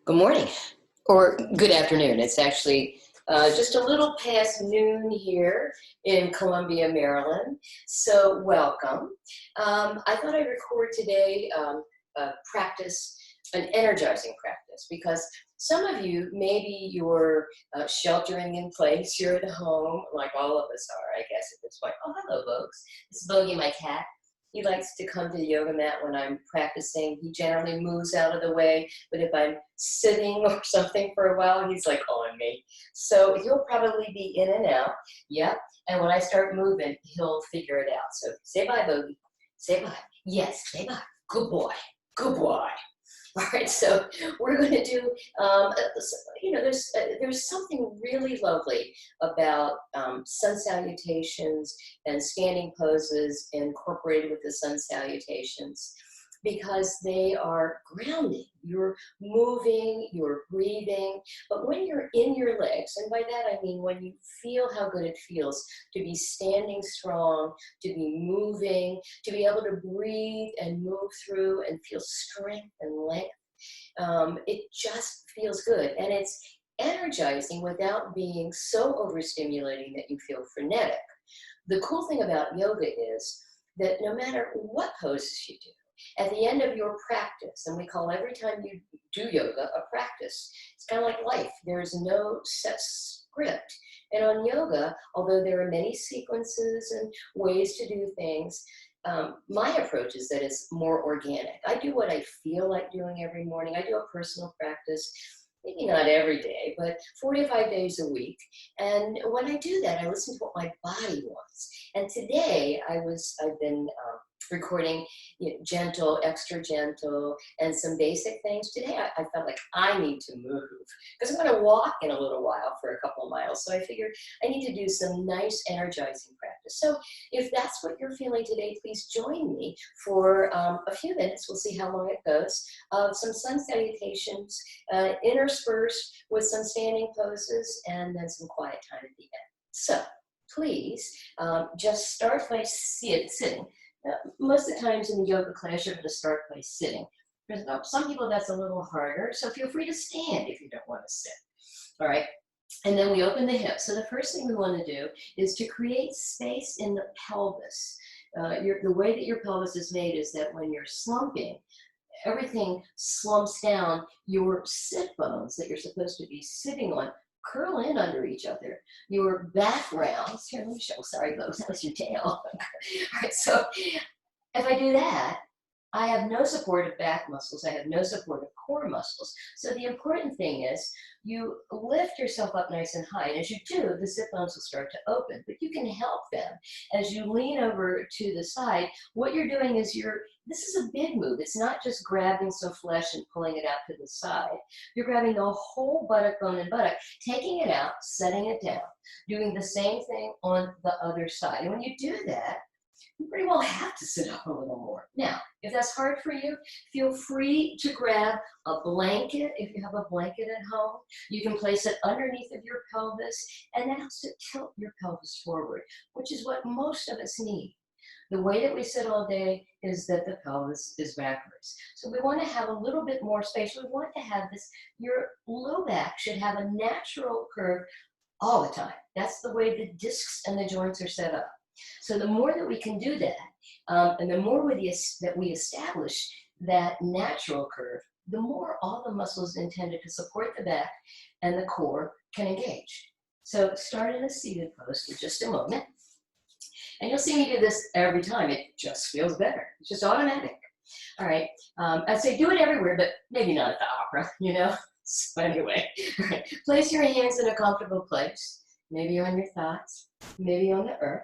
Good morning, or good afternoon. It's actually just a little past noon here in Columbia, Maryland. So welcome. I thought I'd record today practice, an energizing practice, because some of you, maybe you're sheltering in place, you're at home, like all of us are, I guess, at this point. Oh, hello, folks. This is Bogey, my cat. He likes to come to the yoga mat when I'm practicing. He generally moves out of the way, but if I'm sitting or something for a while, he's like on me. So he'll probably be in and out. Yep. And when I start moving, he'll figure it out. So say bye, Bogey. Say bye. Yes, say bye. Good boy. Good boy. All right, so we're going to do, there's something really lovely about sun salutations and standing poses incorporated with the sun salutations, because they are grounding. You're moving, you're breathing, but when you're in your legs, and by that I mean when you feel how good it feels to be standing strong, to be moving, to be able to breathe and move through and feel strength and length, it just feels good. And it's energizing without being so overstimulating that you feel frenetic. The cool thing about yoga is that no matter what poses you do, at the end of your practice, and we call every time you do yoga a practice, it's kind of like life. There's no set script. And on yoga, although there are many sequences and ways to do things, my approach is that it's more organic. I do what I feel like doing every morning. I do a personal practice, maybe not every day, but 4 to 5 days a week. And when I do that, I listen to what my body wants. And today I've been recording gentle, extra gentle, and some basic things. Today I felt like I need to move because I'm going to walk in a little while for a couple of miles. So I figured I need to do some nice energizing practice. So if that's what you're feeling today, please join me for a few minutes. We'll see how long it goes. Some sun salutations, interspersed with some standing poses, and then some quiet time at the end. So please just start by sitting. Most of the times in the yoga class, you're going to start by sitting. For some people, that's a little harder, so feel free to stand if you don't want to sit. All right, and then we open the hips. So the first thing we want to do is to create space in the pelvis. The way that your pelvis is made is that when you're slumping, everything slumps down. Your sit bones that you're supposed to be sitting on curl in under each other. Your back rounds, here, let me show, sorry folks, that was your tail. All right, so if I do that, I have no supportive back muscles, I have no supportive core muscles. So the important thing is you lift yourself up nice and high, and as you do, the sit bones will start to open, but you can help them. As you lean over to the side, what you're doing is this is a big move. It's not just grabbing some flesh and pulling it out to the side. You're grabbing the whole buttock bone and buttock, taking it out, setting it down, doing the same thing on the other side. And when you do that, you pretty well have to sit up a little more. Now, if that's hard for you, feel free to grab a blanket. If you have a blanket at home, you can place it underneath of your pelvis, and that helps to tilt your pelvis forward, which is what most of us need. The way that we sit all day is that the pelvis is backwards. So we want to have a little bit more space. We want to have this, your low back should have a natural curve all the time. That's the way the discs and the joints are set up. So the more that we can do that, and the more that we establish that natural curve, the more all the muscles intended to support the back and the core can engage. So start in a seated pose for just a moment. And you'll see me do this every time. It just feels better. It's just automatic. All right. I'd say do it everywhere, but maybe not at the opera, you know? So anyway, all right. Place your hands in a comfortable place, maybe on your thighs, maybe on the earth.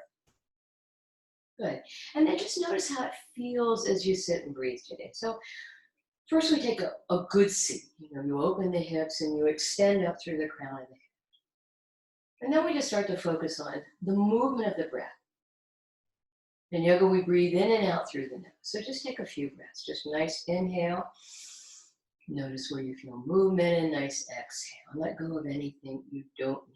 Good. And then just notice how it feels as you sit and breathe today. So first we take a good seat. You open the hips and you extend up through the crown of the head. And then we just start to focus on the movement of the breath. In yoga, we breathe in and out through the nose. So just take a few breaths. Just nice inhale. Notice where you feel movement, and nice exhale. Let go of anything you don't need.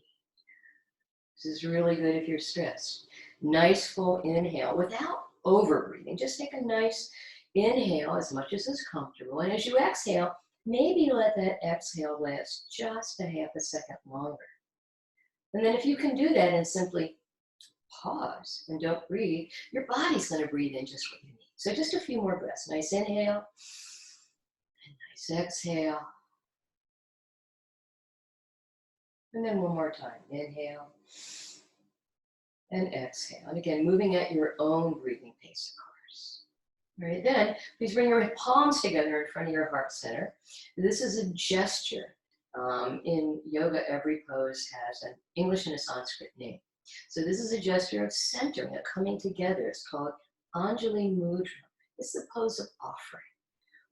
This is really good if you're stressed. Nice full inhale without over breathing. Just take a nice inhale as much as is comfortable. And as you exhale, maybe let that exhale last just a half a second longer. And then if you can do that and simply pause and don't breathe, your body's going to breathe in just what you need. So just a few more breaths. Nice inhale and nice exhale. And then one more time. Inhale and exhale. And again, moving at your own breathing pace, of course. All right, then please bring your palms together in front of your heart center. This is a gesture. In yoga, every pose has an English and a Sanskrit name. So this is a gesture of centering, of coming together. It's called Anjali Mudra. It's the pose of offering.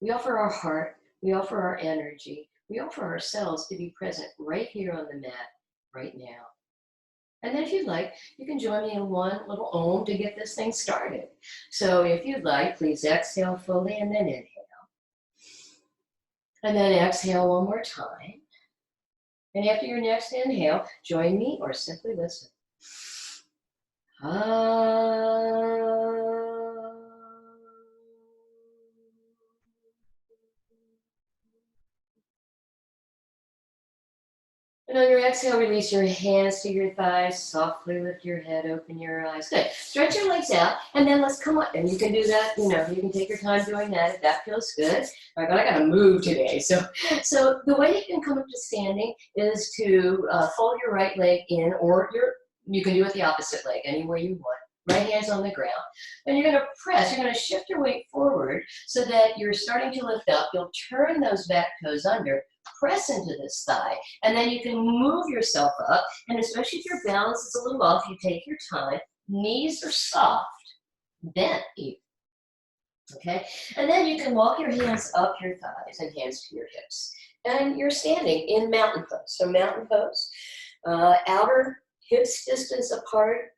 We offer our heart, we offer our energy, we offer ourselves to be present right here on the mat, right now. And then if you'd like, you can join me in one little om to get this thing started. So if you'd like, please exhale fully and then inhale. And then exhale one more time. And after your next inhale, join me or simply listen. And on your exhale, release your hands to your thighs. Softly lift your head, open your eyes. Good. Stretch your legs out, and then let's come up. And you can do that, you can take your time doing that if that feels good. All right, but I got to move today. So the way you can come up to standing is to fold your right leg in, or you can do it the opposite leg, any way you want. Right hand's on the ground. And you're going to press, you're going to shift your weight forward so that you're starting to lift up. You'll turn those back toes under, press into this thigh, and then you can move yourself up. And especially if your balance is a little off, you take your time. Knees are soft, bent even. Okay? And then you can walk your hands up your thighs and hands to your hips. And you're standing in mountain pose. So mountain pose, outer hips distance apart.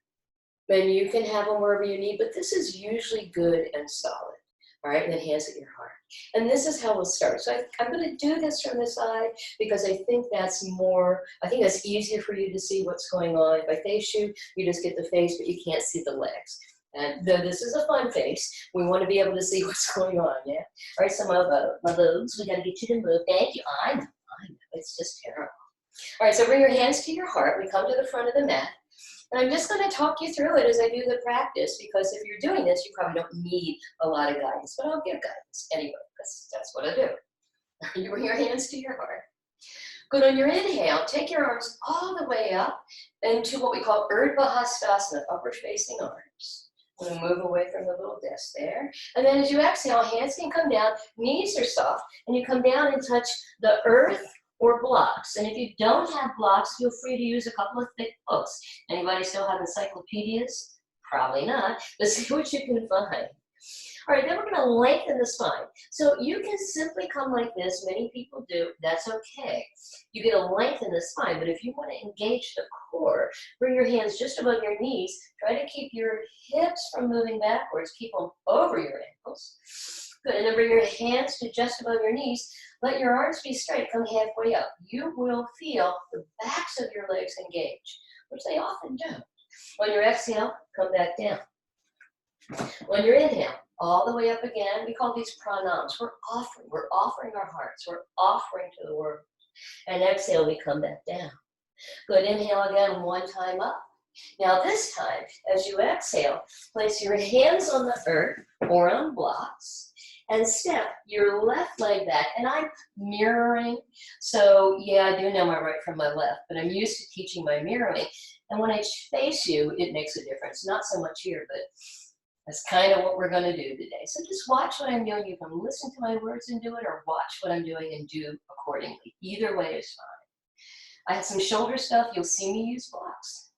And you can have them wherever you need, but this is usually good and solid. All right, and then hands at your heart. And this is how we'll start. So I'm going to do this from the side because I think that's easier for you to see what's going on. If I face you, you just get the face, but you can't see the legs. And though this is a fun face, we want to be able to see what's going on, yeah? All right, so my boobs, we got to get you to move. Thank you. I know, it's just terrible. All right, so bring your hands to your heart. We come to the front of the mat. And I'm just going to talk you through it as I do the practice, because if you're doing this, you probably don't need a lot of guidance, but I'll give guidance anyway, because that's what I do. You bring your hands to your heart. Good. On your inhale, take your arms all the way up into what we call Urdhva Hastasana, upward facing arms. I'm going to move away from the little desk there. And then as you exhale, hands can come down, knees are soft, and you come down and touch the earth or blocks. And if you don't have blocks, feel free to use a couple of thick books. Anybody still have encyclopedias? Probably not, but see what you can find. All right, then we're going to lengthen the spine. So you can simply come like this. Many people do. That's okay. You get a length in the spine, but if you want to engage the core, bring your hands just above your knees. Try to keep your hips from moving backwards. Keep them over your ankles. Good, and then bring your hands to just above your knees. Let your arms be straight, come halfway up. You will feel the backs of your legs engage, which they often don't. On your exhale, come back down. On your inhale, all the way up again. We call these pranams. We're offering our hearts. We're offering to the world. And exhale, we come back down. Good, inhale again, one time up. Now this time, as you exhale, place your hands on the earth or on blocks and step your left leg back. And I'm mirroring. So yeah, I do know my right from my left, but I'm used to teaching my mirroring. And when I face you, it makes a difference. Not so much here, but that's kind of what we're going to do today. So just watch what I'm doing. You can listen to my words and do it, or watch what I'm doing and do accordingly. Either way is fine. I had some shoulder stuff. You'll see me use blocks.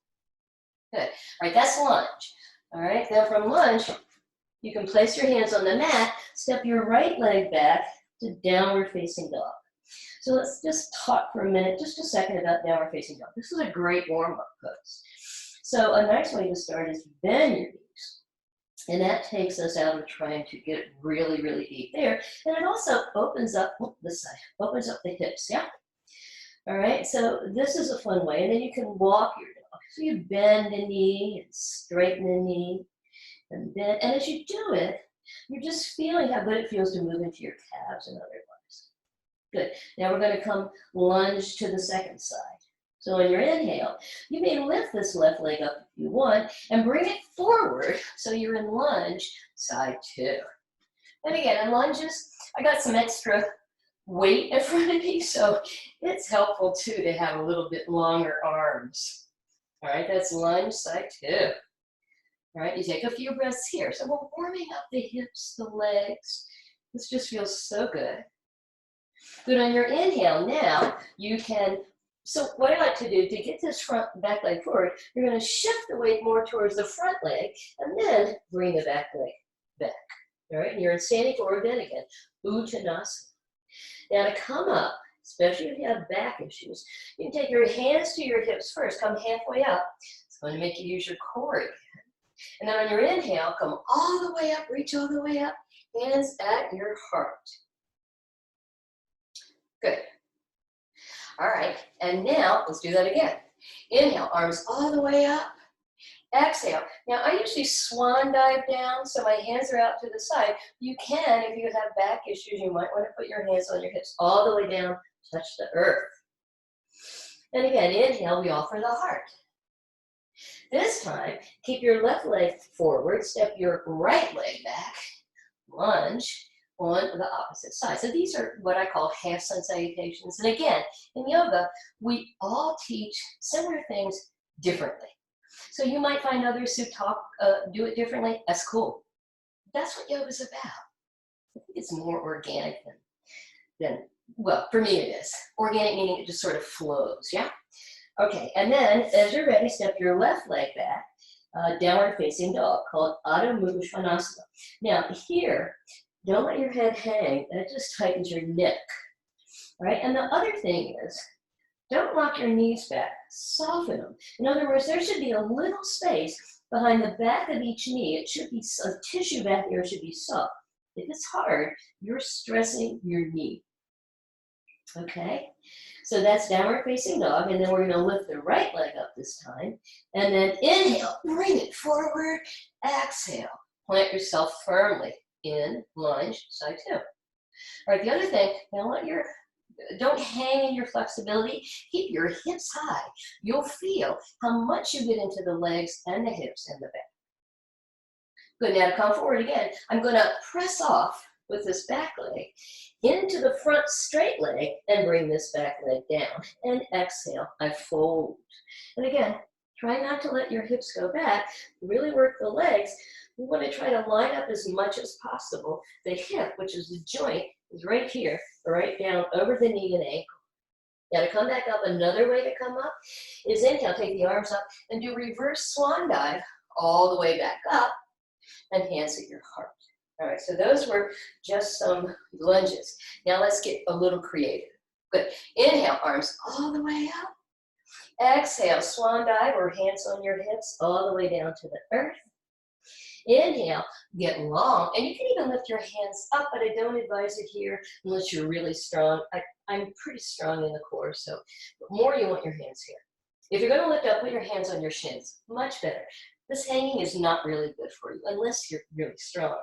Good. All right, that's lunge. All right, then from lunge, you can place your hands on the mat, step your right leg back to downward facing dog. So let's just talk for a minute, just a second, about downward facing dog. This is a great warm-up pose. So a nice way to start is bend your knees. And that takes us out of trying to get really, really deep there. And it also opens up this side, opens up the hips, yeah? All right, so this is a fun way. And then you can walk your dog. So you bend the knee and straighten the knee and bend. And as you do it, you're just feeling how good it feels to move into your calves and other ones. Good. Now we're going to come lunge to the second side. So on your inhale, you may lift this left leg up if you want and bring it forward so you're in lunge, side 2. And again, in lunges, I got some extra weight in front of me, so it's helpful too to have a little bit longer arms. All right, that's lunge, side 2. All right, you take a few breaths here. So we're warming up the hips, the legs. This just feels so good. Good on your inhale. Now you can, so what I like to do to get this back leg forward, you're going to shift the weight more towards the front leg and then bring the back leg back. All right, and you're in standing forward then again, Uttanasana. Now to come up, especially if you have back issues, you can take your hands to your hips first, come halfway up. It's going to make you use your core again. And then on your inhale, come all the way up, reach all the way up, hands at your heart. Good. All right, and now let's do that again. Inhale, arms all the way up. Exhale. Now I usually swan dive down, so my hands are out to the side. You can, if you have back issues, you might want to put your hands on your hips all the way down, touch the earth. And again, inhale, we offer the heart. This time, keep your left leg forward, step your right leg back, lunge on the opposite side. So these are what I call half sun salutations. And again, in yoga, we all teach similar things differently. So you might find others who do it differently. That's cool. That's what yoga is about. I think it's more organic than, well, for me it is. Organic meaning it just sort of flows, yeah? Okay, and then as you're ready, step your left leg back, downward facing dog, called Adho Mukha Svanasana. Now here, don't let your head hang, that just tightens your neck. All right, and the other thing is, don't lock your knees back, soften them. In other words, there should be a little space behind the back of each knee. It should be, a tissue back there should be soft. If it's hard, you're stressing your knee. Okay, so that's downward facing dog, and then we're gonna lift the right leg up this time, and then inhale, bring it forward, exhale, plant yourself firmly in lunge, side 2. All right, the other thing, don't hang in your flexibility, keep your hips high. You'll feel how much you get into the legs and the hips and the back. Good, now to come forward again, I'm gonna press off with this back leg into the front straight leg and bring this back leg down. And exhale, I fold. And again, try not to let your hips go back. Really work the legs. We want to try to line up as much as possible. The hip, which is the joint, is right here, right down over the knee and ankle. Now to come back up, another way to come up is inhale, take the arms up and do reverse swan dive all the way back up and hands at your heart. All right, so those were just some lunges. Now let's get a little creative. Good. Inhale, arms all the way up. Exhale, swan dive or hands on your hips all the way down to the earth. Inhale, get long, and you can even lift your hands up, but I don't advise it here unless you're really strong. I'm pretty strong in the core, so the more you want your hands here. If you're gonna lift up, put your hands on your shins, much better. This hanging is not really good for you unless you're really strong.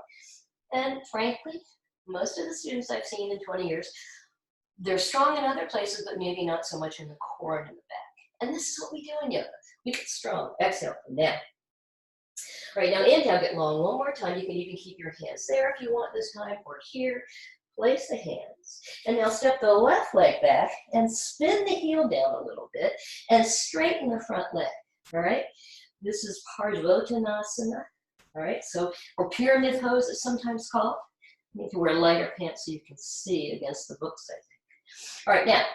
And frankly, most of the students I've seen in 20 years, they're strong in other places, but maybe not so much in the core and in the back. And this is what we do in yoga. We get strong. Exhale, and down. All right, now inhale, get long one more time. You can even keep your hands there if you want this time, or here. Place the hands. And now step the left leg back and spin the heel down a little bit and straighten the front leg. All right? This is Parsvottanasana. All right, so, or pyramid pose it's sometimes called. You need to wear lighter pants so you can see against the books, I think. All right, now,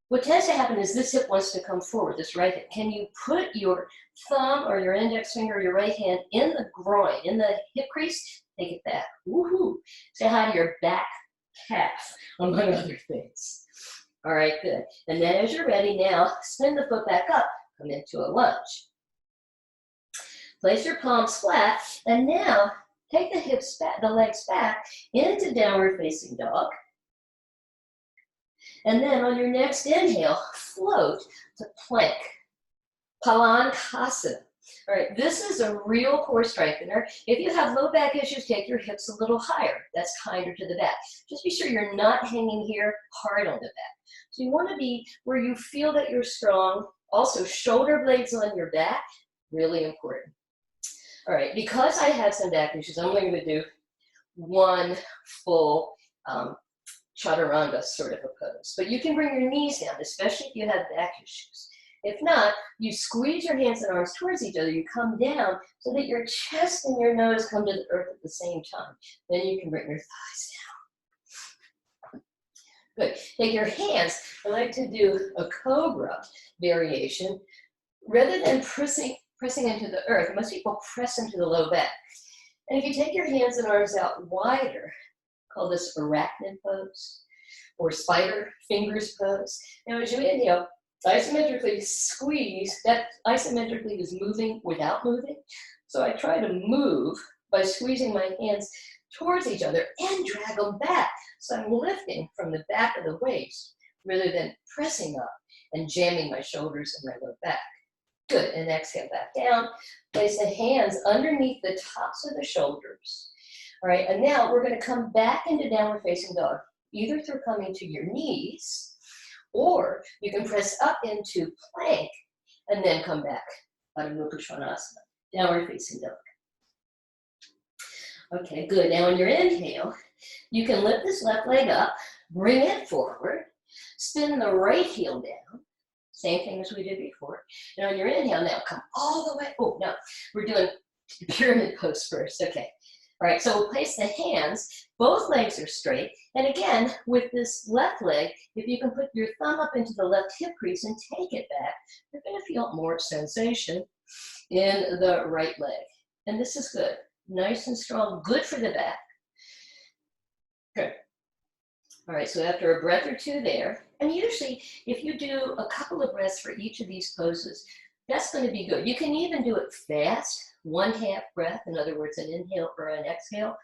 what tends to happen is this hip wants to come forward, this right hip. Can you put your thumb or your index finger or your right hand in the groin, in the hip crease? Take it back. Woohoo! Say hi to your back calf, among other things. All right, good. And then as you're ready now, spin the foot back up, come into a lunge. Place your palms flat, and now take the hips back, the legs back into downward facing dog. And then on your next inhale, float to plank, Palankasana. All right, this is a real core strengthener. If you have low back issues, take your hips a little higher. That's kinder to the back. Just be sure you're not hanging here hard on the back. So you want to be where you feel that you're strong. Also, shoulder blades on your back, really important. All right, because I have some back issues, I'm going to do one full chaturanga sort of a pose. But you can bring your knees down, especially if you have back issues. If not, you squeeze your hands and arms towards each other. You come down so that your chest and your nose come to the earth at the same time. Then you can bring your thighs down. Good. Take your hands. I like to do a cobra variation. Rather than pressing into the earth, most people press into the low back. And if you take your hands and arms out wider, call this arachnid pose or spider fingers pose. Now as you inhale, isometrically squeeze. That isometrically is moving without moving. So I try to move by squeezing my hands towards each other and drag them back. So I'm lifting from the back of the waist rather than pressing up and jamming my shoulders and my low back. Good, and exhale back down. Place the hands underneath the tops of the shoulders. All right, and now we're gonna come back into downward facing dog, either through coming to your knees, or you can press up into plank and then come back. Adho Mukha Svanasana, downward facing dog. Okay, good. Now on your inhale, you can lift this left leg up, bring it forward, spin the right heel down. Same thing as we did before. And on your inhale now, come all the way. Oh, no, we're doing pyramid pose first. Okay. All right, so we'll place the hands, both legs are straight, and again, with this left leg, if you can put your thumb up into the left hip crease and take it back, you're gonna feel more sensation in the right leg. And this is good, nice and strong, good for the back. Good. All right, so after a breath or two there, and usually if you do a couple of breaths for each of these poses, that's gonna be good. You can even do it fast, 1/2 breath, in other words, an inhale or an exhale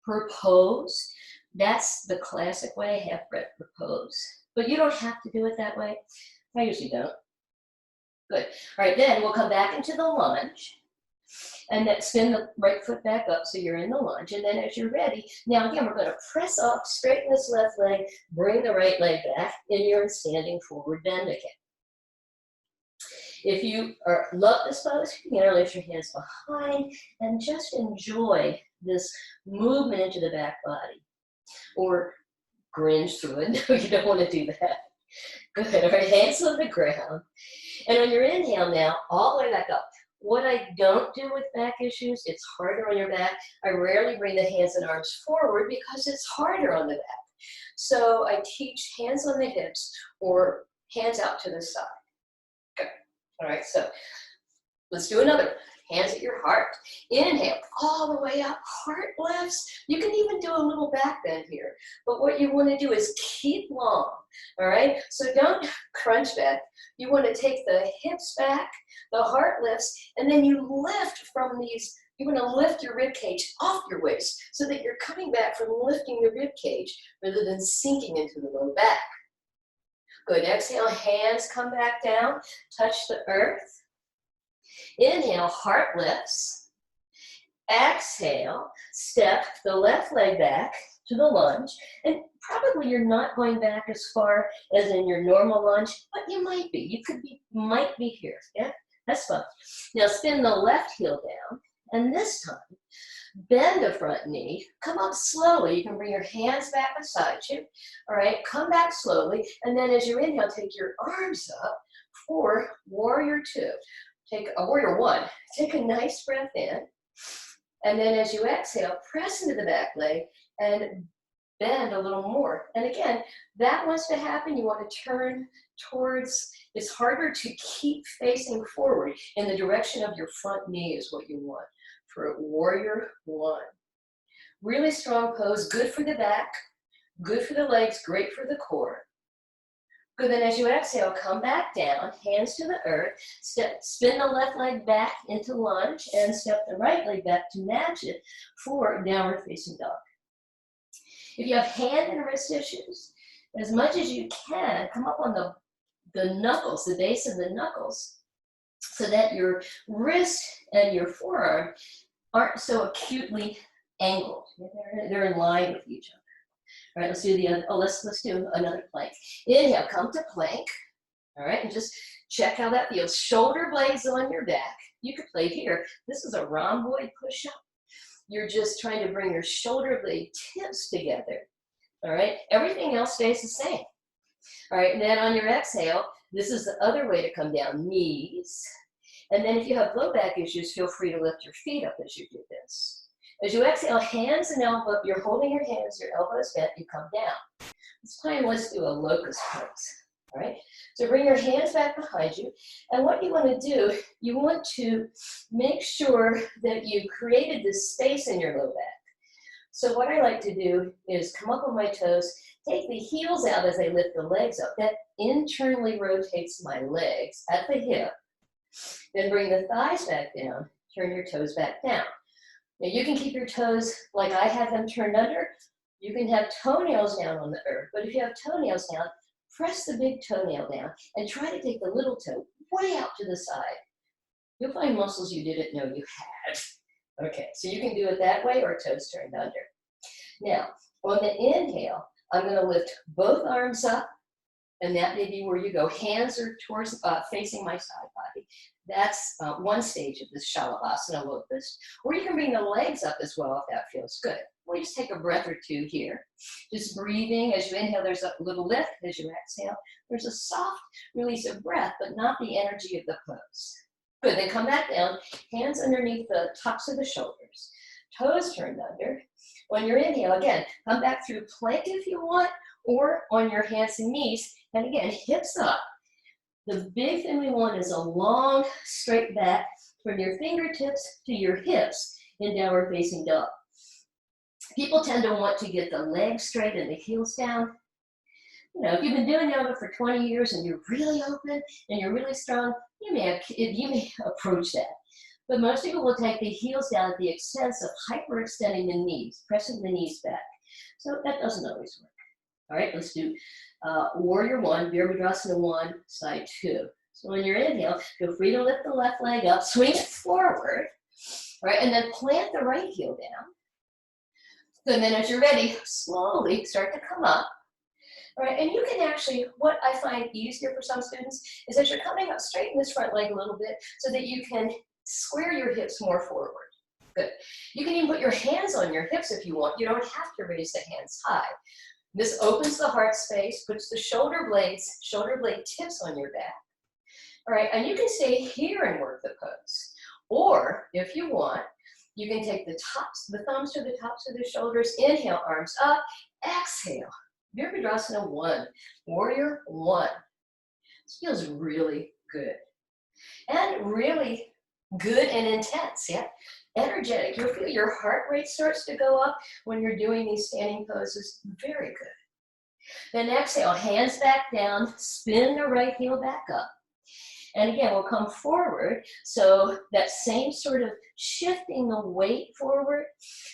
per pose. That's the classic way, 1/2 breath per pose. But you don't have to do it that way. I usually don't. Good. All right, then we'll come back into the lunge. And then spin the right foot back up so you're in the lunge. And then as you're ready, now again, we're gonna press up, straighten this left leg, bring the right leg back, and you're in standing forward bend again. If you love this pose, you can lift your hands behind and just enjoy this movement into the back body. Or cringe through it. No, you don't want to do that. Good. All right, hands on the ground. And on your inhale now, all the way back up. What I don't do with back issues, it's harder on your back. I rarely bring the hands and arms forward because it's harder on the back. So I teach hands on the hips or hands out to the side. Good. All right, so let's do another. Hands at your heart. Inhale all the way up, heart lifts. You can even do a little back bend here. But what you want to do is keep long, all right? So don't crunch back. You want to take the hips back, the heart lifts, and then you lift from these. You want to lift your rib cage off your waist so that you're coming back from lifting your rib cage rather than sinking into the low back. Good, exhale, hands come back down, touch the earth. Inhale, heart lifts. Exhale, step the left leg back to the lunge. And probably you're not going back as far as in your normal lunge, but you might be. You might be here, yeah? That's fine. Now spin the left heel down, and this time, bend the front knee, come up slowly. You can bring your hands back beside you. All right, come back slowly, and then as you inhale, take your arms up for warrior two. Take a warrior one. Take a nice breath in, and then as you exhale, press into the back leg and bend a little more. And again, that wants to happen. You want to turn towards, it's harder to keep facing forward in the direction of your front knee is what you want for warrior one. Really strong pose, good for the back, good for the legs, great for the core. Good, then as you exhale, come back down, hands to the earth, spin the left leg back into lunge and step the right leg back to match it for downward facing dog. If you have hand and wrist issues, as much as you can, come up on the knuckles, the base of the knuckles, so that your wrist and your forearm aren't so acutely angled. They're in line with each other. All right, let's do the other, let's do another plank. Inhale, come to plank. All right, and just check how that feels. Shoulder blades on your back. You could play here. This is a rhomboid push-up. You're just trying to bring your shoulder blade tips together. All right, everything else stays the same. All right, and then on your exhale, this is the other way to come down, knees. And then if you have low back issues, feel free to lift your feet up as you do this. As you exhale, hands and elbow, you're holding your hands, your elbows bent, you come down. This time, let's do a locust pose. All right, so bring your hands back behind you. And what you want to do, you want to make sure that you created this space in your low back. So what I like to do is come up on my toes, take the heels out as I lift the legs up. That internally rotates my legs at the hip. Then bring the thighs back down, turn your toes back down. Now you can keep your toes like I have them turned under. You can have toenails down on the earth, but if you have toenails down, press the big toenail down and try to take the little toe way out to the side. You'll find muscles you didn't know you had. Okay, so you can do it that way or toes turned under. Now, on the inhale, I'm going to lift both arms up, and that may be where you go. Hands are towards facing my side body. That's one stage of this Shalabhasana locust. Or you can bring the legs up as well if that feels good. We just take a breath or two here. Just breathing. As you inhale, there's a little lift. As you exhale, there's a soft release of breath, but not the energy of the pose. Good, then come back down, hands underneath the tops of the shoulders, toes turned under. On your inhale, again, come back through plank if you want, or on your hands and knees, and again, hips up. The big thing we want is a long, straight back from your fingertips to your hips in downward facing dog. People tend to want to get the legs straight and the heels down. You know, if you've been doing yoga for 20 years and you're really open and you're really strong, you may approach that. But most people will take the heels down at the expense of hyperextending the knees, pressing the knees back. So that doesn't always work. All right, let's do Warrior One, Virabhadrasana 1, side 2. So on your inhale, feel free to lift the left leg up, swing it forward, all right, and then plant the right heel down. And then as you're ready, slowly start to come up. All right, and you can actually, what I find easier for some students is that you're coming up, straighten this front leg a little bit so that you can square your hips more forward. Good. You can even put your hands on your hips if you want. You don't have to raise the hands high. This opens the heart space, puts the shoulder blade tips on your back. All right, and you can stay here and work the pose. Or if you want, you can take the thumbs to the tops of the shoulders, inhale, arms up, exhale. Virabhadrasana 1, Warrior 1. This feels really good. And really good and intense, yeah? Energetic. You'll feel your heart rate starts to go up when you're doing these standing poses. Very good. Then exhale, hands back down, spin the right heel back up. And again, we'll come forward. So that same sort of shifting the weight forward.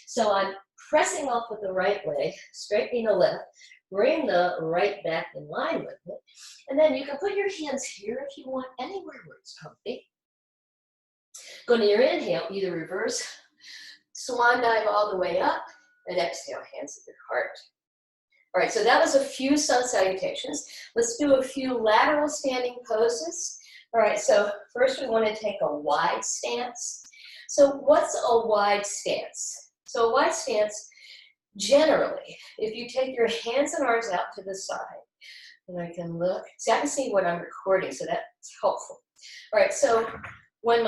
So I'm pressing up with the right leg, straightening the left, bring the right back in line with it. And then you can put your hands here if you want, anywhere where it's comfy. Go to your inhale, either reverse, swan dive all the way up, and exhale, hands at your heart. All right, so that was a few sun salutations. Let's do a few lateral standing poses. All right, so first we want to take a wide stance. So what's a wide stance? So a wide stance, generally, if you take your hands and arms out to the side, and I can look, see, I can see what I'm recording, so that's helpful. All right, so when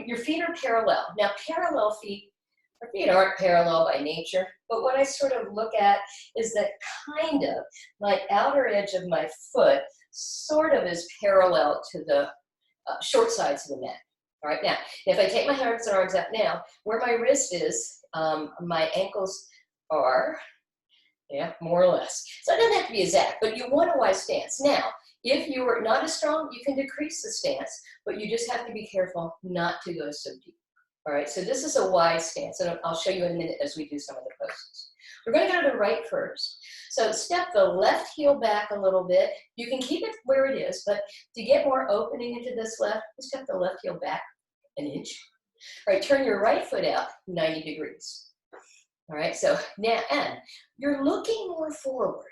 your feet are parallel. Now, parallel feet, our feet aren't parallel by nature, but what I sort of look at is that kind of my outer edge of my foot sort of is parallel to the short sides of the mat. All right, now, if I take my hands and arms out now, where my wrist is, my ankles are, yeah, more or less. So it doesn't have to be exact, but you want a wide stance. Now, if you are not as strong, you can decrease the stance, but you just have to be careful not to go so deep. All right, so this is a wide stance, and I'll show you in a minute as we do some of the poses. We're going to go to the right first. So step the left heel back a little bit. You can keep it where it is, but to get more opening into this left, step the left heel back an inch. All right, turn your right foot out 90 degrees. All right, so now, and you're looking more forward.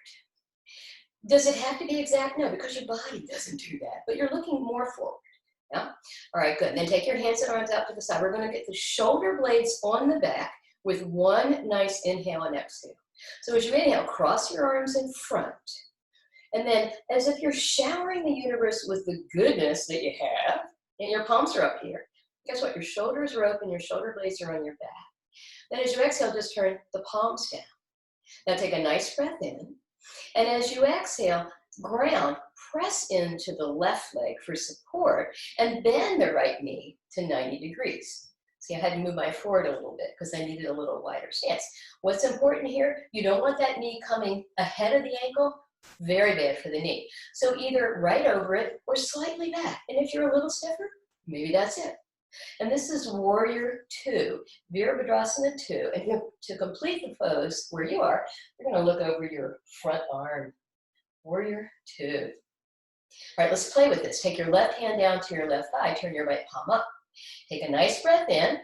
Does it have to be exact? No, because your body doesn't do that, but you're looking more forward. Yeah? All right, good. Then take your hands and arms out to the side. We're going to get the shoulder blades on the back with one nice inhale and exhale. So as you inhale, cross your arms in front. And then as if you're showering the universe with the goodness that you have, and your palms are up here. Guess what? Your shoulders are open, your shoulder blades are on your back. Then as you exhale, just turn the palms down. Now take a nice breath in. And as you exhale, ground, press into the left leg for support and bend the right knee to 90 degrees. See, I had to move my forward a little bit because I needed a little wider stance. What's important here, you don't want that knee coming ahead of the ankle, very bad for the knee. So either right over it or slightly back. And if you're a little stiffer, maybe that's it. And this is Warrior 2, Virabhadrasana 2. And to complete the pose where you are, you're going to look over your front arm. Warrior 2. All right, let's play with this. Take your left hand down to your left thigh, turn your right palm up. Take a nice breath in,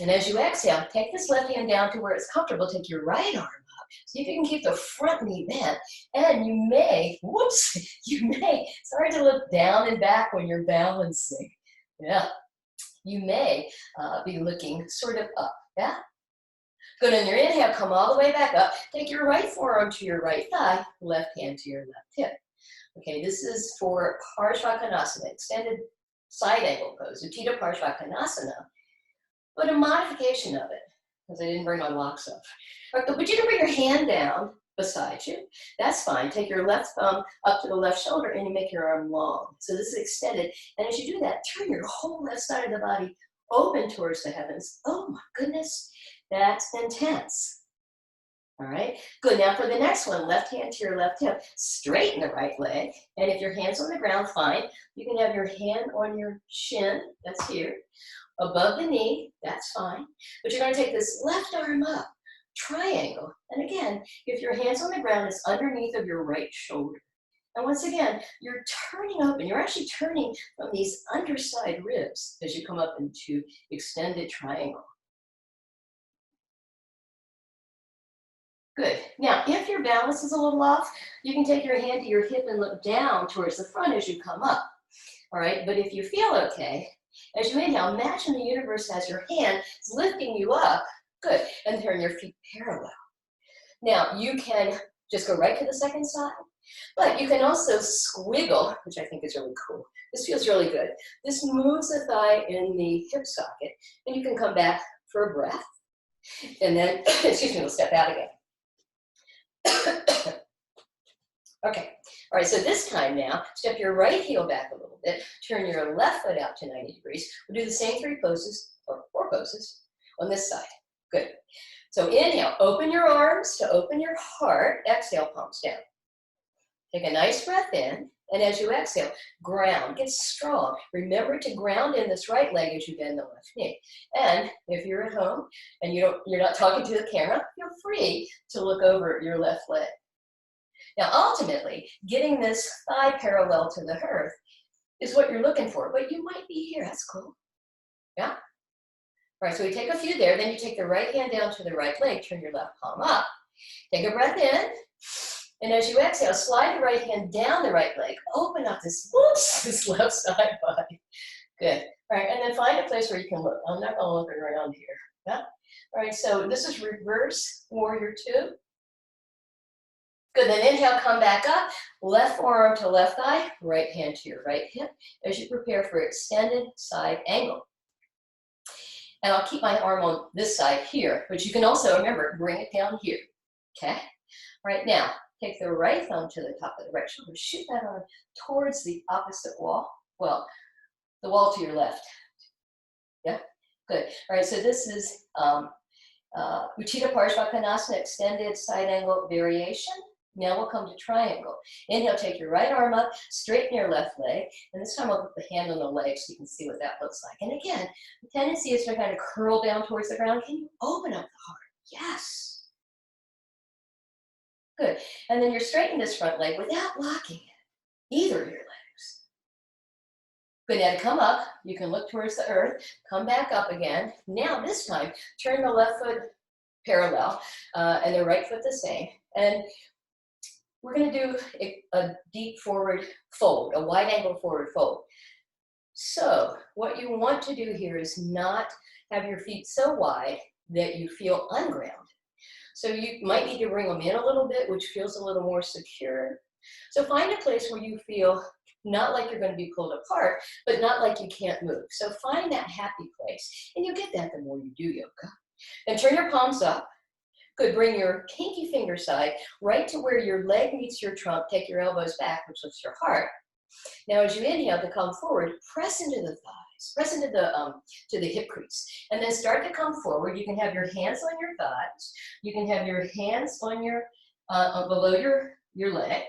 and as you exhale, take this left hand down to where it's comfortable. Take your right arm up. See if you can keep the front knee bent, and you may, it's hard to look down and back when you're balancing. Yeah, you may be looking sort of up, yeah? Good, on your inhale, come all the way back up. Take your right forearm to your right thigh, left hand to your left hip. Okay, this is for Parshvakonasana, extended side angle pose, Utthita Parshvakonasana, but a modification of it, because I didn't bring my blocks up. Right, but you can bring your hand down beside you. That's fine. Take your left thumb up to the left shoulder and you make your arm long. So this is extended. And as you do that, turn your whole left side of the body open towards the heavens. Oh my goodness, that's intense. All right, good. Now for the next one, left hand to your left hip, straighten the right leg. And if your hand's on the ground, fine. You can have your hand on your shin, that's here, above the knee, that's fine. But you're gonna take this left arm up, triangle. And again, if your hand's on the ground, it's underneath of your right shoulder. And once again, you're turning open. You're actually turning from these underside ribs as you come up into extended triangle. Good. Now, if your balance is a little off, you can take your hand to your hip and look down towards the front as you come up. All right, but if you feel okay, as you inhale, imagine the universe has your hand lifting you up. Good. And turn your feet parallel. Now, you can just go right to the second side, but you can also squiggle, which I think is really cool. This feels really good. This moves the thigh in the hip socket, and you can come back for a breath. And then, excuse me, we'll step out again. Okay, all right, so this time now, step your right heel back a little bit, turn your left foot out to 90 degrees. We'll do the same three poses, or four poses, on this side. Good. So inhale, open your arms to open your heart, exhale, palms down. Take a nice breath in, and as you exhale, ground, get strong. Remember to ground in this right leg as you bend the left knee. And if you're at home and you're not talking to the camera, feel free to look over your left leg. Now, ultimately, getting this thigh parallel to the earth is what you're looking for, but you might be here. That's cool. Yeah? All right, so we take a few there, then you take the right hand down to the right leg, turn your left palm up. Take a breath in. And as you exhale, slide the right hand down the right leg. Open up this left side body. Good. All right, and then find a place where you can look. I'm not going to look around here. Yeah? All right, so this is reverse Warrior 2. Good, then inhale, come back up. Left forearm to left thigh, right hand to your right hip as you prepare for extended side angle. And I'll keep my arm on this side here, but you can also, remember, bring it down here. Okay? All right, now, take the right thumb to the top of the right shoulder. Shoot that arm towards the opposite wall. Well, the wall to your left. Yeah? Good. All right, so this is Utthita Parshvakonasana, extended side angle variation. Now we'll come to triangle. Inhale, take your right arm up, straighten your left leg, and this time I'll put the hand on the leg so you can see what that looks like. And again, the tendency is to kind of curl down towards the ground. Can you open up the heart? Yes. Good. And then you're straightening this front leg without locking either of your legs. Good. Now to come up, you can look towards the earth, come back up again. Now this time, turn the left foot parallel and the right foot the same. And we're going to do a deep forward fold, a wide angle forward fold. So what you want to do here is not have your feet so wide that you feel ungrounded. So you might need to bring them in a little bit, which feels a little more secure. So find a place where you feel not like you're going to be pulled apart, but not like you can't move. So find that happy place, and you'll get that the more you do yoga. Then turn your palms up. Good, bring your pinky finger side right to where your leg meets your trunk. Take your elbows back, which lifts your heart. Now as you inhale to come forward, press into the thighs, press into the hip crease, and then start to come forward. You can have your hands on your thighs. You can have your hands on your, below your leg,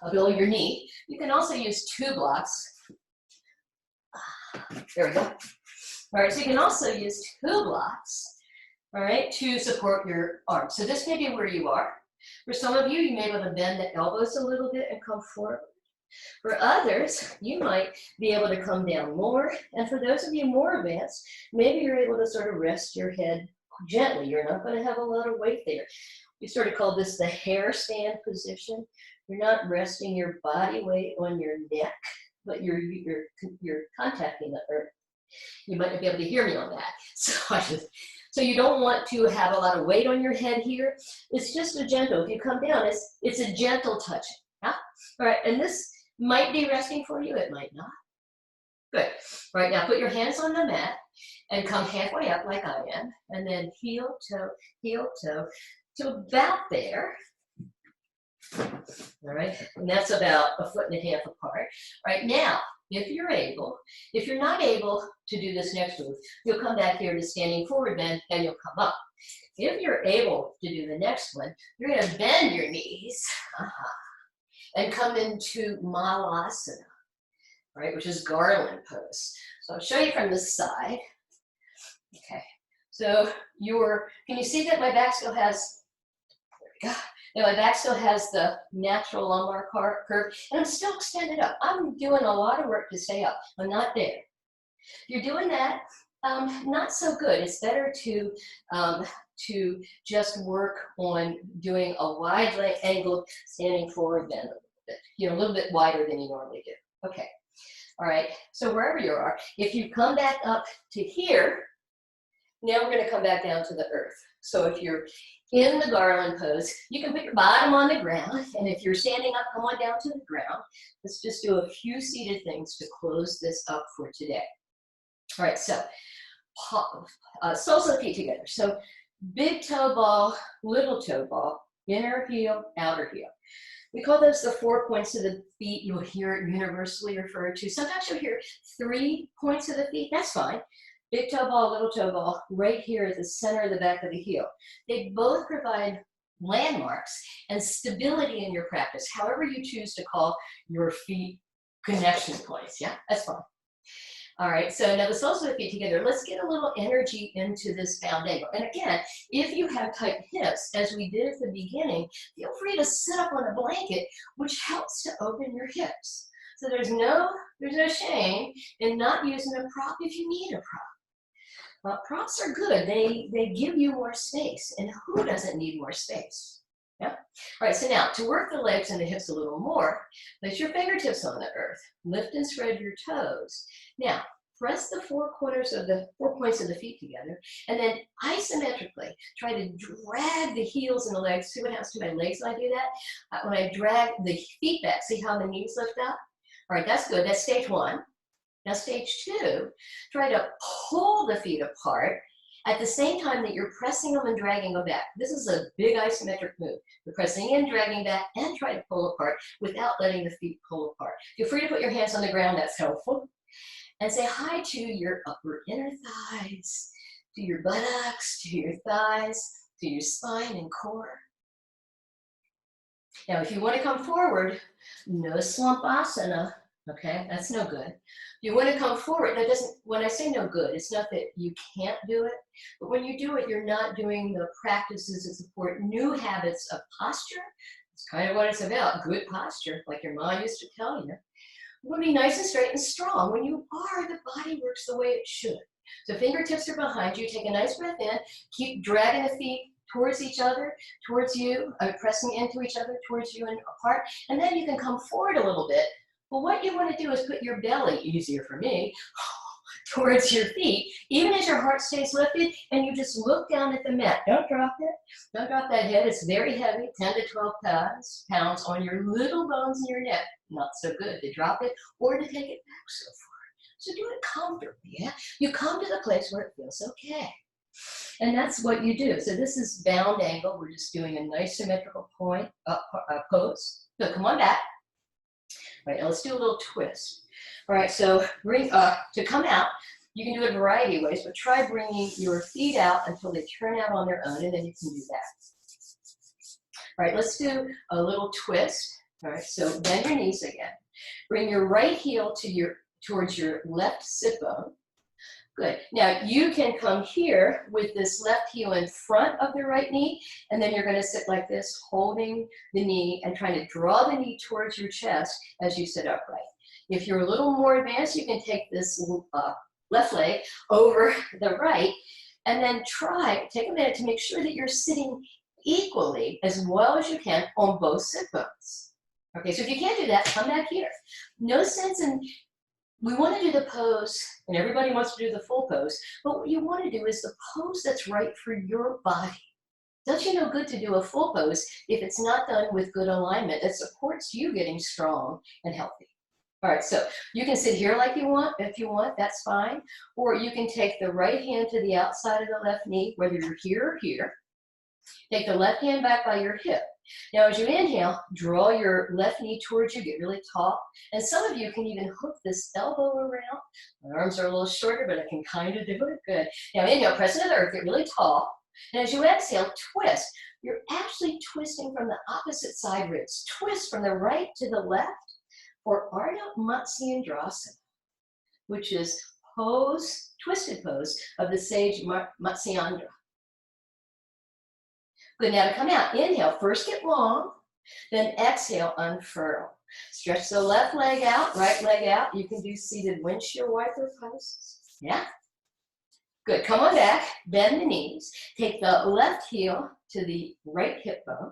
below your knee. You can also use two blocks. There we go. All right, so you can also use two blocks, all right, to support your arms. So this may be where you are. For some of you, you may want to bend the elbows a little bit and come forward. For others, you might be able to come down more. And for those of you more advanced, maybe you're able to sort of rest your head gently. You're not going to have a lot of weight there. We sort of call this the hair stand position. You're not resting your body weight on your neck, but you're contacting the earth. You might not be able to hear me on that. So you don't want to have a lot of weight on your head here. It's just a gentle, if you come down, it's a gentle touching. Yeah? All right, and this might be resting for you, it might not. Good. All right, now put your hands on the mat and come halfway up like I am, and then heel, toe, to about there. All right, and that's about 1.5 feet apart. Right now, if you're able, if you're not able to do this next move, you'll come back here to standing forward bend and you'll come up. If you're able to do the next one, you're going to bend your knees and come into Malasana, right, which is garland pose. So I'll show you from the side. Okay, so can you see that my back still has, there we go. Now my back still has the natural lumbar curve, and I'm still extended up. I'm doing a lot of work to stay up. I'm not there. If you're doing that, not so good. It's better to just work on doing a wide leg angle, standing forward bend a little bit. A little bit wider than you normally do. Okay. All right. So wherever you are, if you come back up to here, now we're going to come back down to the earth. So if you're in the garland pose, you can put your bottom on the ground, and if you're standing up, come on down to the ground. Let's just do a few seated things to close this up for today. All right, so soles of the feet together. So big toe ball, little toe ball, inner heel, outer heel. We call those the 4 points of the feet. You'll hear it universally referred to. Sometimes you'll hear 3 points of the feet. That's fine. Big toe ball, little toe ball, right here at the center of the back of the heel. They both provide landmarks and stability in your practice, however you choose to call your feet connection points. Yeah, that's fine. All right, so now the soles of the feet together, let's get a little energy into this bound angle. And again, if you have tight hips, as we did at the beginning, feel free to sit up on a blanket, which helps to open your hips. So there's no shame in not using a prop if you need a prop. Props are good. They give you more space, and who doesn't need more space? Yeah. All right, so now to work the legs and the hips a little more, place your fingertips on the earth, lift and spread your toes. Now, press the 4 points of the feet together, and then isometrically try to drag the heels and the legs. See what happens to my legs when I do that? When I drag the feet back, see how the knees lift up? All right, that's good. That's stage 1. Now stage 2, try to pull the feet apart at the same time that you're pressing them and dragging them back. This is a big isometric move. You're pressing in, dragging back, and try to pull apart without letting the feet pull apart. Feel free to put your hands on the ground, that's helpful. And say hi to your upper inner thighs, to your buttocks, to your thighs, to your spine and core. Now if you want to come forward, no slumpasana. Okay, that's no good. You want to come forward. That doesn't, when I say no good, it's not that you can't do it, but when you do it, you're not doing the practices that support new habits of posture. It's kind of what it's about, good posture, like your mom used to tell you. You want to be nice and straight and strong. When you are, the body works the way it should. So fingertips are behind you. Take a nice breath in. Keep dragging the feet towards each other, towards you, pressing into each other, towards you and apart. And then you can come forward a little bit. Well, what you want to do is put your belly, easier for me, towards your feet, even as your heart stays lifted, and you just look down at the mat. Don't drop it. Don't drop that head. It's very heavy, 10 to 12 pounds on your little bones in your neck. Not so good to drop it or to take it back so far. So do it comfortably, yeah? You come to the place where it feels okay. And that's what you do. So this is bound angle. We're just doing a nice symmetrical pose. So come on back. All right, now let's do a little twist. All right, so bring to come out. You can do it a variety of ways, but try bringing your feet out until they turn out on their own, and then you can do that. All right, let's do a little twist. All right, so bend your knees again. Bring your right heel towards your left sit bone. Good. Now you can come here with this left heel in front of the right knee, and then you're going to sit like this, holding the knee and trying to draw the knee towards your chest as you sit upright. If you're a little more advanced, you can take this left leg over the right, and then take a minute to make sure that you're sitting equally as well as you can on both sit bones. Okay, so if you can't do that, come back here. No sense in, we want to do the pose, and everybody wants to do the full pose, but what you want to do is the pose that's right for your body. Don't you know good to do a full pose if it's not done with good alignment that supports you getting strong and healthy? All right, so you can sit here like you want, if you want, that's fine. Or you can take the right hand to the outside of the left knee, whether you're here or here. Take the left hand back by your hip. Now, as you inhale, draw your left knee towards you, get really tall. And some of you can even hook this elbow around. My arms are a little shorter, but I can kind of do it. Good. Now, inhale, press into the earth, get really tall. And as you exhale, twist. You're actually twisting from the opposite side ribs. Twist from the right to the left for Ardha Matsyendrasana, which is twisted pose of the sage Matsyendra. Good, now to come out, inhale, first get long, then exhale, unfurl. Stretch the left leg out, right leg out. You can do seated windshield wiper poses. Yeah? Good, come on back, bend the knees. Take the left heel to the right hip bone,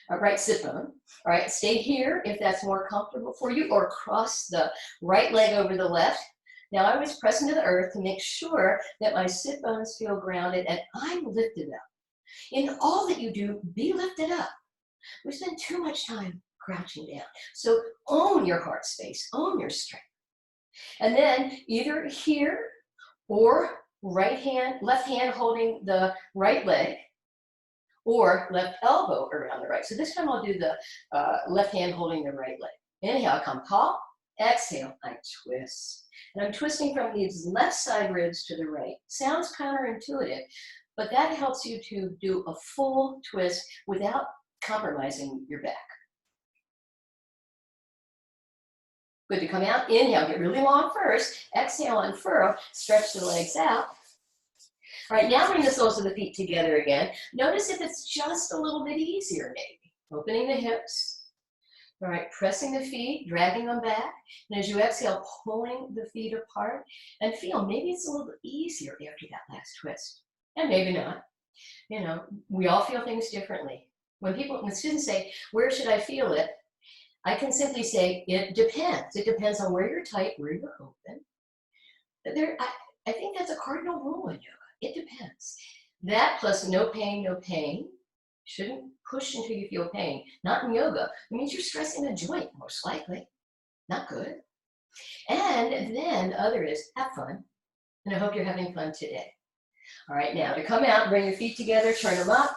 or right sit bone. All right, stay here if that's more comfortable for you, or cross the right leg over the left. Now I always press into the earth to make sure that my sit bones feel grounded and I'm lifted up. In all that you do, be lifted up. We spend too much time crouching down. So own your heart space, own your strength. And then either here or left hand holding the right leg, or left elbow around the right. So this time I'll do the left hand holding the right leg. Inhale, come tall. Exhale, I twist. And I'm twisting from these left side ribs to the right. Sounds counterintuitive, but that helps you to do a full twist without compromising your back. Good to come out. Inhale, get really long first. Exhale, unfurl. Stretch the legs out. All right, now bring the soles of the feet together again. Notice if it's just a little bit easier, maybe. Opening the hips. All right, pressing the feet, dragging them back. And as you exhale, pulling the feet apart. And feel, maybe it's a little bit easier after that last twist. And maybe not. You know, we all feel things differently. When students say, where should I feel it? I can simply say, it depends. It depends on where you're tight, where you're open. I think that's a cardinal rule in yoga. It depends. That plus no pain, no pain. Shouldn't push until you feel pain. Not in yoga. It means you're stressing a joint, most likely. Not good. And then other is, have fun. And I hope you're having fun today. All right, now to come out, bring your feet together, turn them up.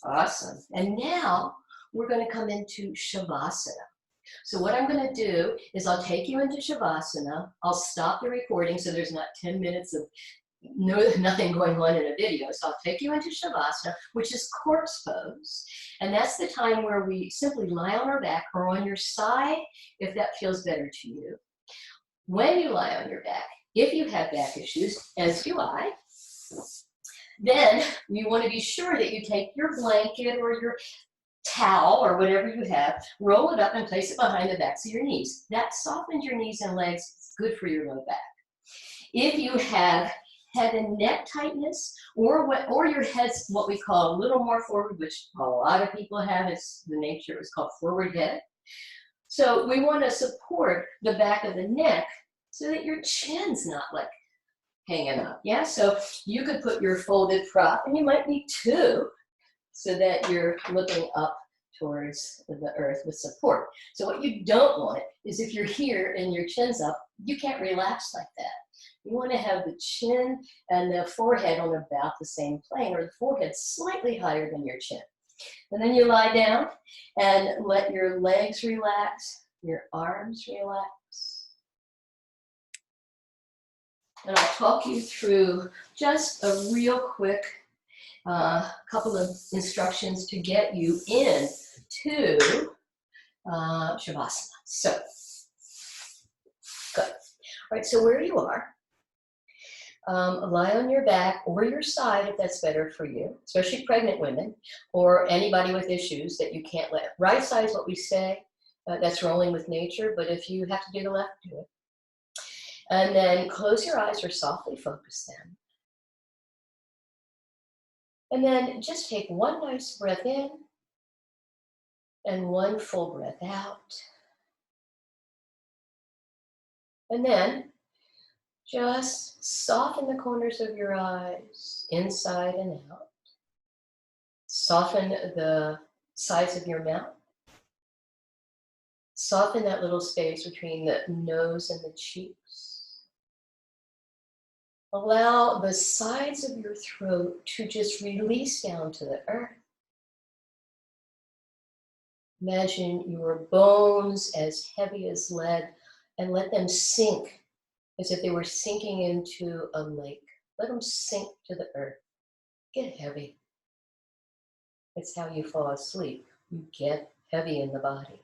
Awesome. And now we're going to come into Shavasana. So what I'm going to do is I'll take you into Shavasana. I'll stop the recording so there's not 10 minutes of nothing going on in a video, so I'll take you into Shavasana, which is corpse pose. And that's the time where we simply lie on our back or on your side, if that feels better to you. When you lie on your back, if you have back issues, as do I, then you want to be sure that you take your blanket or your towel or whatever you have, roll it up and place it behind the backs of your knees. That softens your knees and legs. It's good for your low back. If you have head and neck tightness, or your head's what we call a little more forward, which a lot of people have, it's the nature, it's called forward head. So we want to support the back of the neck so that your chin's not like hanging up. Yeah, so you could put your folded prop, and you might need two, so that you're looking up towards the earth with support. So what you don't want is if you're here and your chin's up, you can't relax like that. You want to have the chin and the forehead on about the same plane, or the forehead slightly higher than your chin. And then you lie down and let your legs relax, your arms relax. And I'll talk you through just a real quick couple of instructions to get you into Shavasana. So, good. All right, so where you are, lie on your back or your side if that's better for you, especially pregnant women or anybody with issues that you can't let. Right side is what we say, that's rolling with nature, but if you have to do the left, do it. And then close your eyes or softly focus them. And then just take one nice breath in and one full breath out. And then just soften the corners of your eyes, inside and out. Soften the sides of your mouth. Soften that little space between the nose and the cheeks. Allow the sides of your throat to just release down to the earth. Imagine your bones as heavy as lead and let them sink as if they were sinking into a lake. Let them sink to the earth. Get heavy. It's how you fall asleep. You get heavy in the body.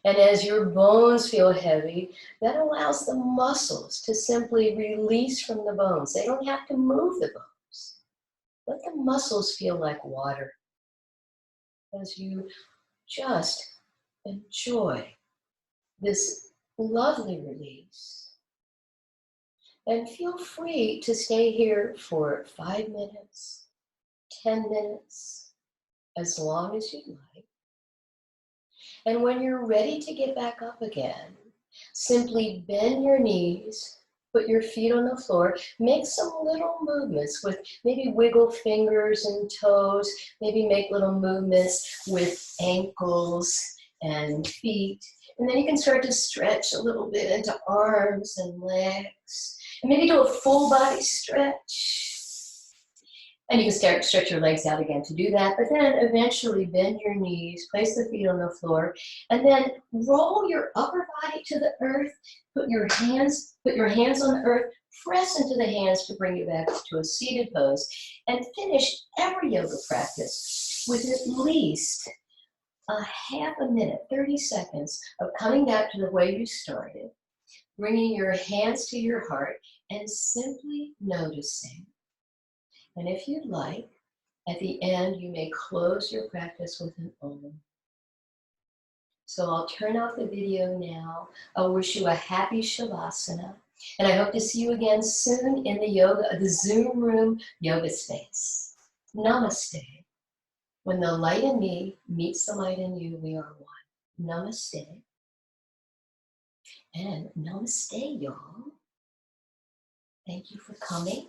And as your bones feel heavy, that allows the muscles to simply release from the bones. They don't have to move the bones. Let the muscles feel like water as you just enjoy this lovely release. And feel free to stay here for 5 minutes, 10 minutes, as long as you'd like. And when you're ready to get back up again, simply bend your knees, put your feet on the floor, make some little movements with maybe wiggle fingers and toes, maybe make little movements with ankles and feet. And then you can start to stretch a little bit into arms and legs. And maybe do a full body stretch. And you can start to stretch your legs out again to do that, but then eventually bend your knees, place the feet on the floor, and then roll your upper body to the earth, put your hands on the earth, press into the hands to bring you back to a seated pose, and finish every yoga practice with at least a half a minute, 30 seconds of coming back to the way you started, bringing your hands to your heart, and simply noticing. And if you'd like, at the end, you may close your practice with an Om. So I'll turn off the video now. I wish you a happy Shavasana. And I hope to see you again soon in the Zoom room yoga space. Namaste. When the light in me meets the light in you, we are one. Namaste. And namaste, y'all. Thank you for coming.